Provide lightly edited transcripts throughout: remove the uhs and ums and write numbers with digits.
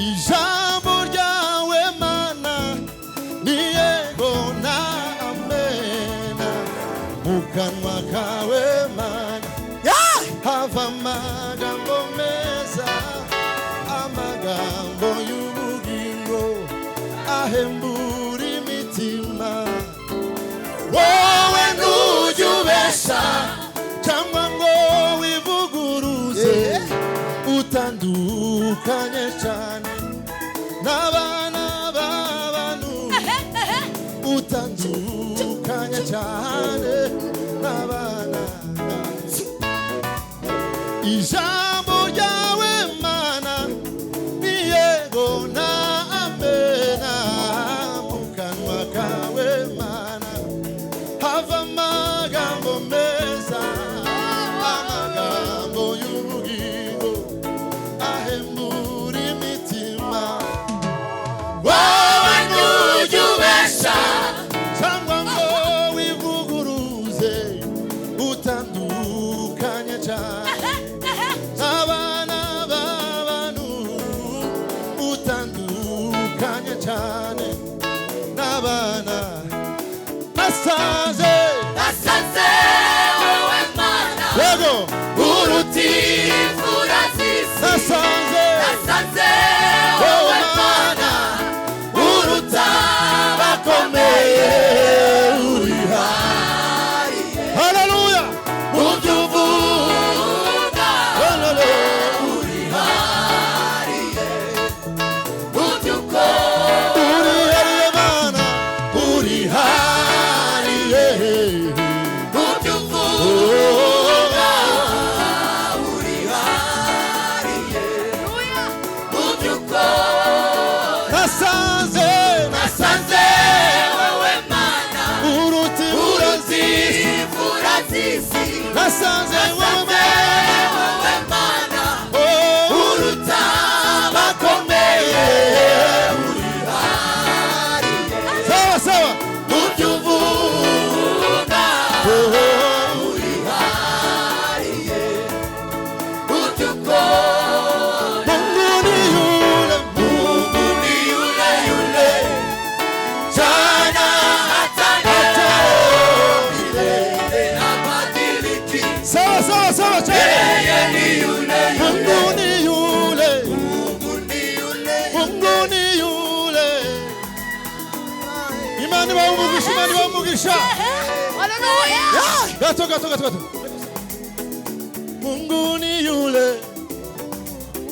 ijambo ryawe Mana ni yego na amena, mu kanwa kawe Mana hava amagambo meza, amagambo y'ubugingo ahembura imitima. Wowe ntujya cyangwa ngo wivuguruze, utandukanye cyane n'abana b'abantu, utandukanye cyane n'abana. Ijambo ryawe Mana ni yego na amena, mu kanwa kawe Mana hava amagambo meza, amagambo y'ubugingo ahembura imitima. Wowe ntujya cyangwa ngo wivuguruze, utandukanye cyane n'abana b'abantu, utandukanye cyane n'abana. Nasanze wowe Mana yego uruti imfura z'isi. nasanze wowe Mana uruta abakomeye, uri hariye haleluya mu byo uvuga, uri hariye mu byo ukora, uri hariye Mana, uri hariye mu byo uvuga, uri hariye mu byo ukora. nasanze wowe Mana uruti imfura z'isi. nasanze wowe Mana oh uruta abakomeye, uri hariye sawa sawa mu byo uvuga, uri hariye mu byo ukora. Mungu ni yule Mungu ni yule jana hata milele habadiliki. sawa chini. Yeye ni yule Mungu ni yule, Mungu ni yule Mungu ni yule. Imani baumugisha. Hallelujah. Gato. Mungu ni yule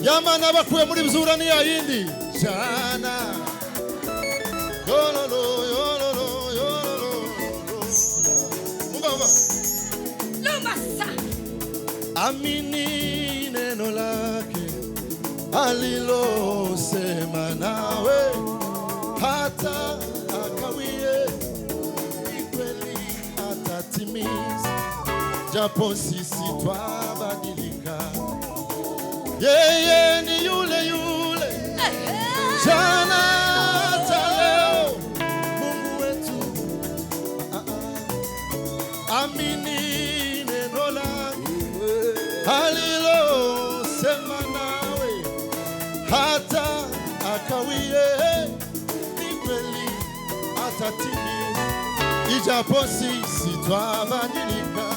yamana bakuye muri bizura ni yindi jana. Yololo. Mungu amini neno lake alilosema nawe, hata akawie, ni kweli atatimiza, japo sisi twabadilika. Yeye ni yule jana hata leo, Mungu wetu. Amini neno lake alilosema nawe, hata akawie, ni kweli atatimiza, ijapo sisi twabadilika.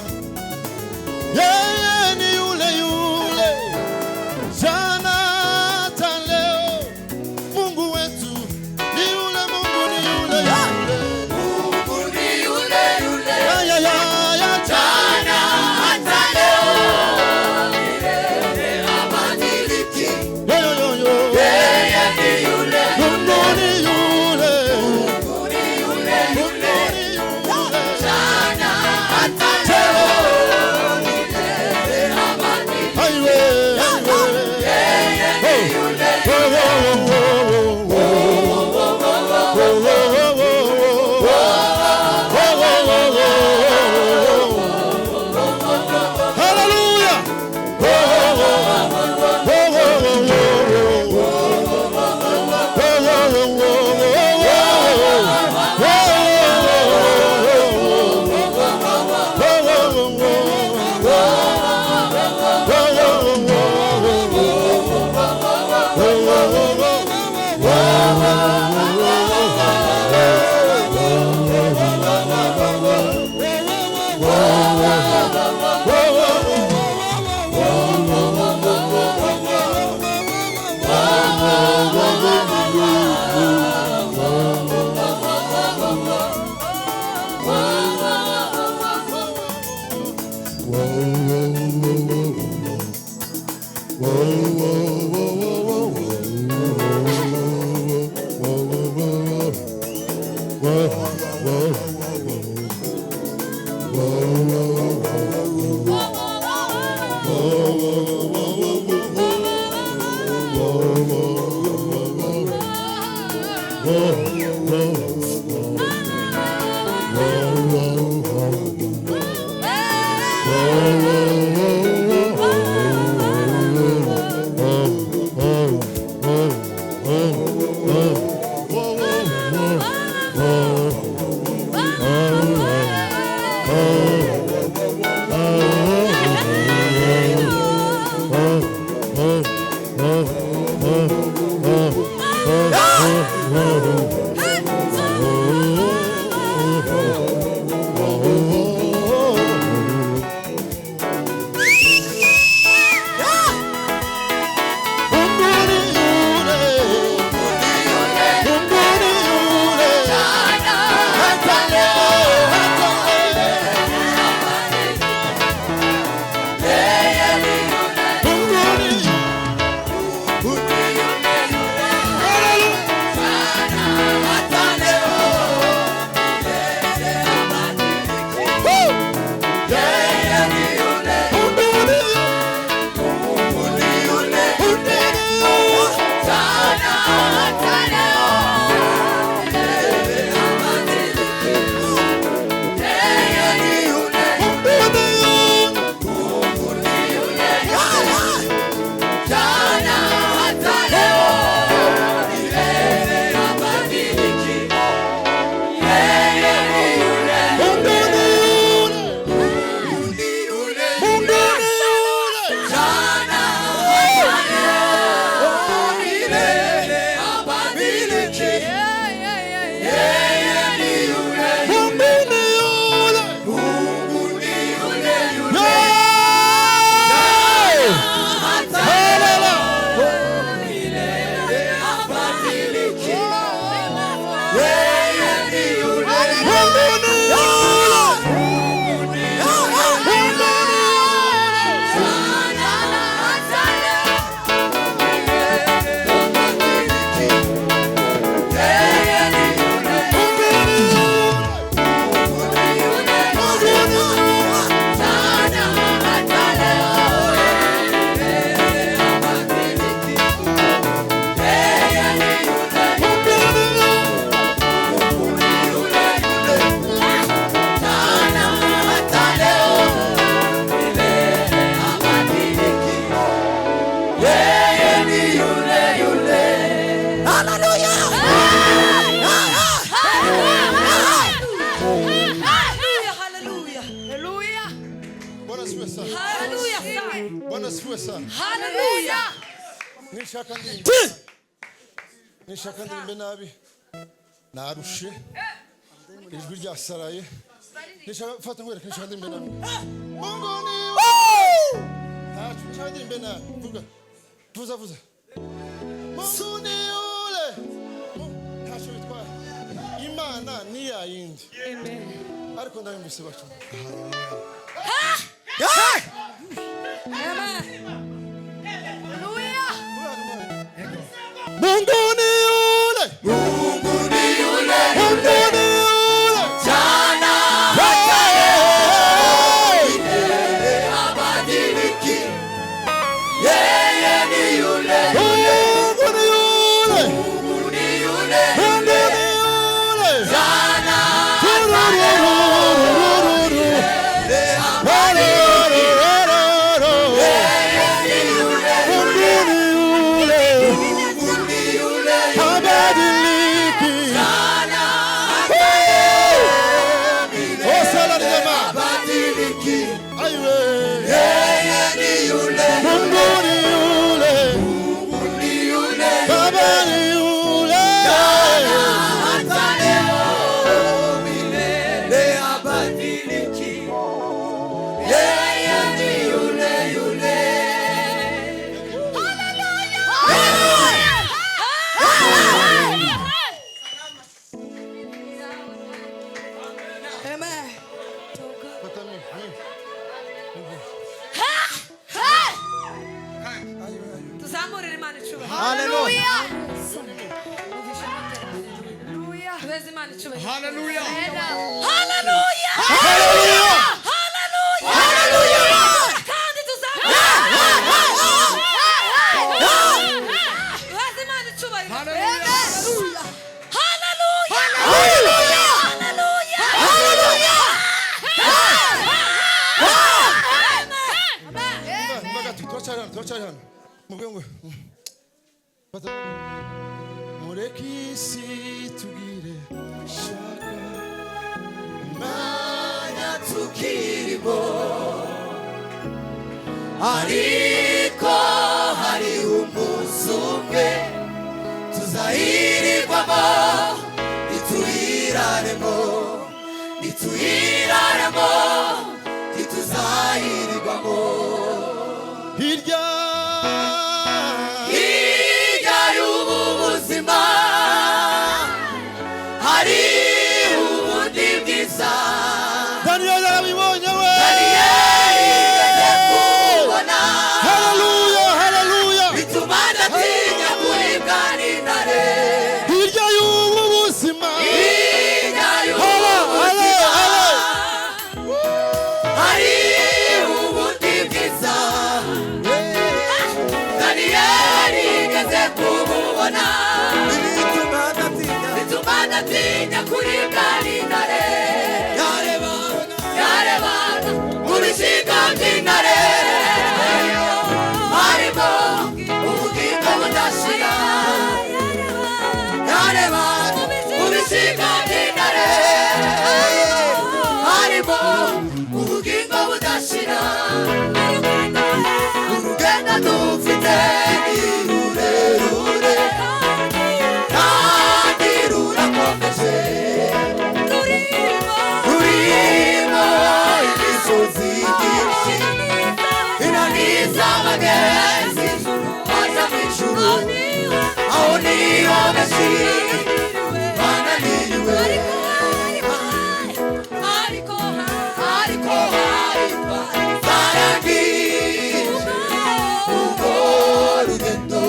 Yeye ni yule jana hata leo, Mungu wetu ni yule, Mungu ni yule Mungu ni yule jana hata leo, milele habadiliki. Yeye ni yule Mungu ni yule jana hata leo, milele habadiliki. nishaka ndimbe nabi narushe ijwi ryasaraye nishaka fata ngwereka nishaka ndimbe nabi mungoni ntacu nishaka ndimbe nabi vuga vuza mungoni ule ntacu bitwara imana ni yayindi ariko ndabimvise bacu Munguni ule jana hata leo milele habadiliki yeye ni yule Munguni yule jana hata leo milele habadiliki yeye ni yule mureke isi tugire shaka Mana tukirimo ariko hari umunsi umwe tuzahirirwamo nituyiraremo ntituzahirirwamo hirya y'ubu buzima hari ubundi bwiza Daniel yarabibonye we yigeze kubona haleluya haleluya bituma adatinya kuribwa n'intare hirya y'ubu buzima hari ubundi bwiza Daniel yigeze kubona bituma adatinya kuribwa n'intare yareba mu bisiga by'intare harimo ubugingo budashira yareba mu bisiga by'intare harimo ubugingo budashira urugendo dufite ni rurerure kandi rurakomeje rurimo imisozi myinshi inaniza abagenzi baza mu ijuru aho niho benshi bananiriwe ariko haritwa zarangije urwo rugendo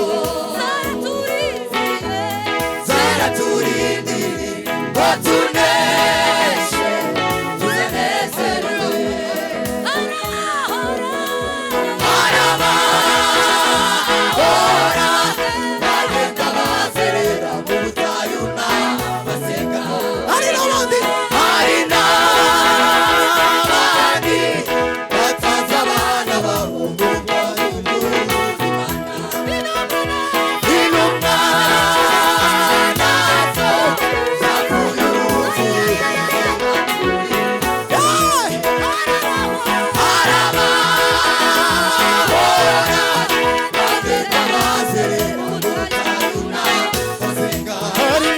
zaraturindiriye ngo tuneshe tunezerewe arabahora bagenda bazerera mu butayu n'abasenga hari n'abandi batanze abana babo ngo intumwa nazo zavuye uruzi arabahora bagenda bazerera mu butayu n'abasenga hari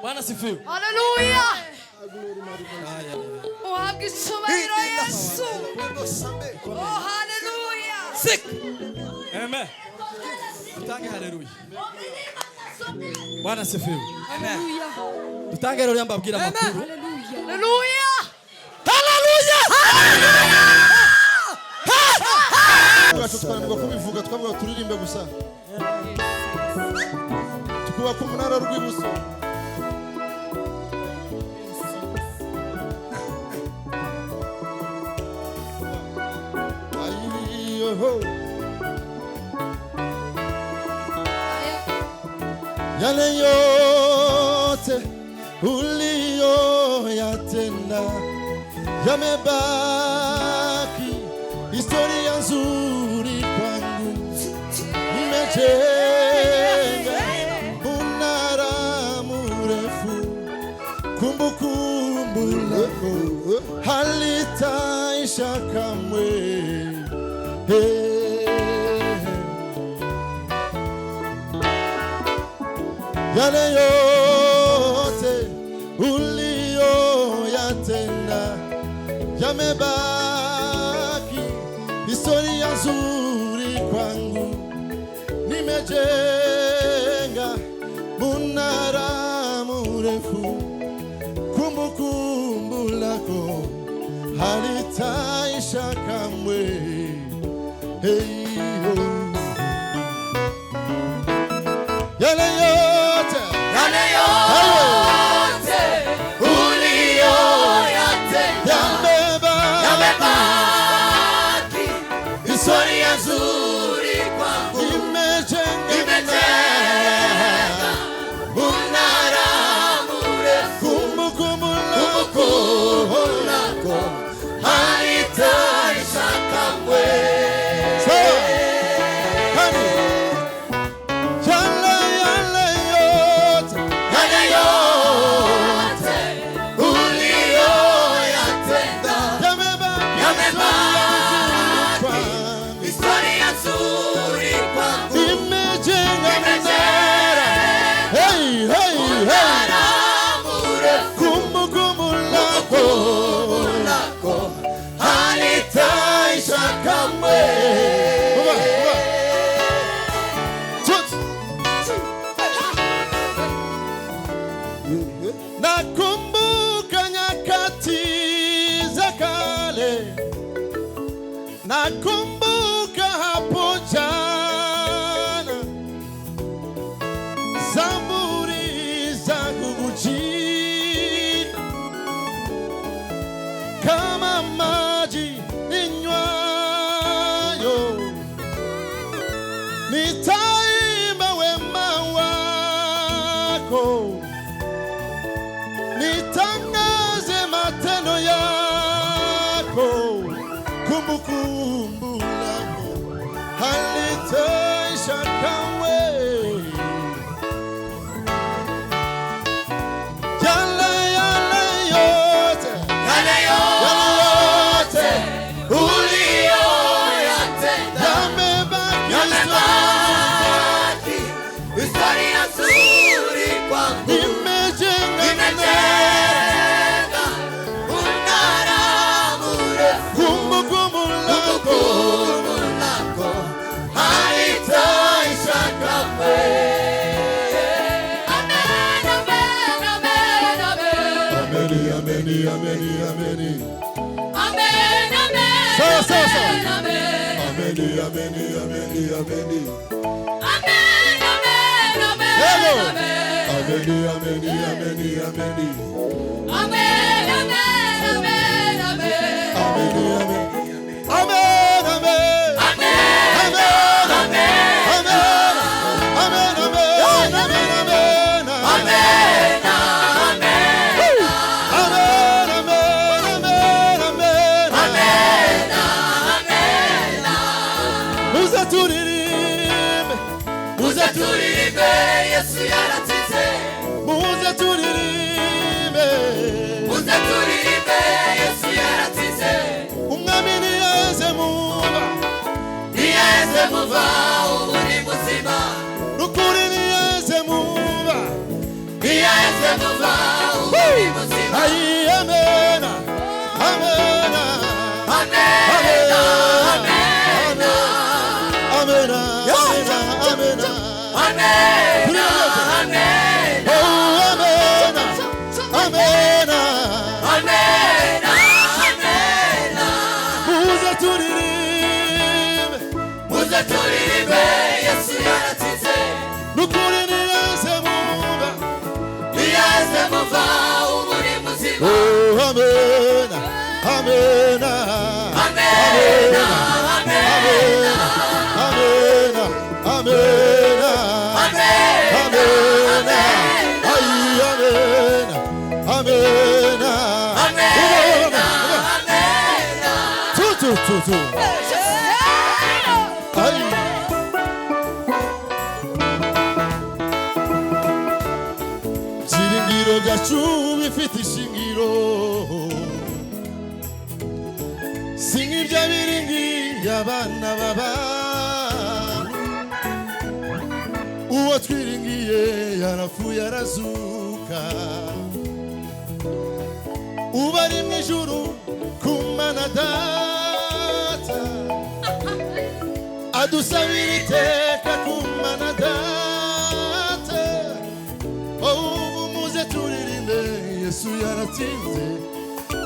Bwana sifiwe. Haleluya. Uhabwe icyubahiro Yesu. Oh haleluya. Sick. Amen. Tutange haleluya. Bwana sifiwe. Amen. Tutange rero mbabwira makuru. Haleluya. Haleluya. Twananirwa kubivuga twavuga turirimbe gusa tukubaka umunara rw'ibuso Yale yote uliyoyatenda yamebaki historia nzuri kwangu. Nimejenga mnara mrefu, kumbukumbu lako halitaisha kamwe. Yale yote uliyoyatenda yamebaki historia nzuri kwangu. Nimejenga mnara mrefu, kumbukumbu lako halitaisha kamwe. Yale yote uliyoyatenda yamebaki historia nzuri kwangu. Nimejenga mnara mrefu, kumbukumbu lako halitaisha kamwe. Nakumbuka nyakati za kale, nakumbuka hapo jana, zaburi za kukujia kama maji ninywayo. Nitaimba wema wako, nitangaze matendo yako. Kumbukumbu lako halitaisha kamwe. Yale yote uliyoyatenda yamebaki historia nzuri kwangu. Nimejenga mnara mrefu, kumbukumbu lako halitaisha kamwe. Amen, amen, amen, amen. Ameni, ameni, ameni, ameni. Amen, amen, Sawa, sawa, sawa. amen, amen. Ameni, ameni, ameni, ameni. Amen, amen, amen, Hello. amen. Ameni, ameni, ameni, ameni. Amen, amen, amen, amen. Ameni, ameni. Amen, amen. Amen, Turirimbe Yesu yaratsinze, muze turirimbe, muze turirimbe Yesu yaratsinze. umwami ntiyaheze muba, ntiyaheze muva ubu ni muzima, n'ukuri ntiyaheze muba, ntiyaheze muva ubu ni muzima. ayi amena, amena, Amena, amena, amena, amena, amena. amena, amena, Oh, amena, amena. amena, amena. Muze turirimbe, Muze turirimbe Yesu yaratsinze, n'ukuri ntiyaheze muba, ntiyaheze muva ubu ni muzima. oh, amena, amena, Amena, amena, amena, Amen. amena, ay, amena, amena. Amen. Tu. Ay. Byiringiro byacu bifite ishingiro, si nk'ibyo biringiye abana b'abantu. Uwo twiringiye yarapfuye arazuka, uba ari mu ijuru ku Mana Data, adusabira iteka ku Mana Data. Ubu muze turirimbe Yesu yaratsinze,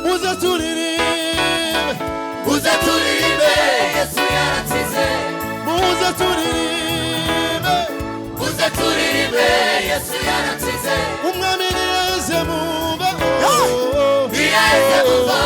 muze turirimbe, Muze turirimbe Yesu yaratsinze. muze turirimbe, Muze turirimbe Yesu yaratsinze. umwami niyeze mumba, Niyaheze muva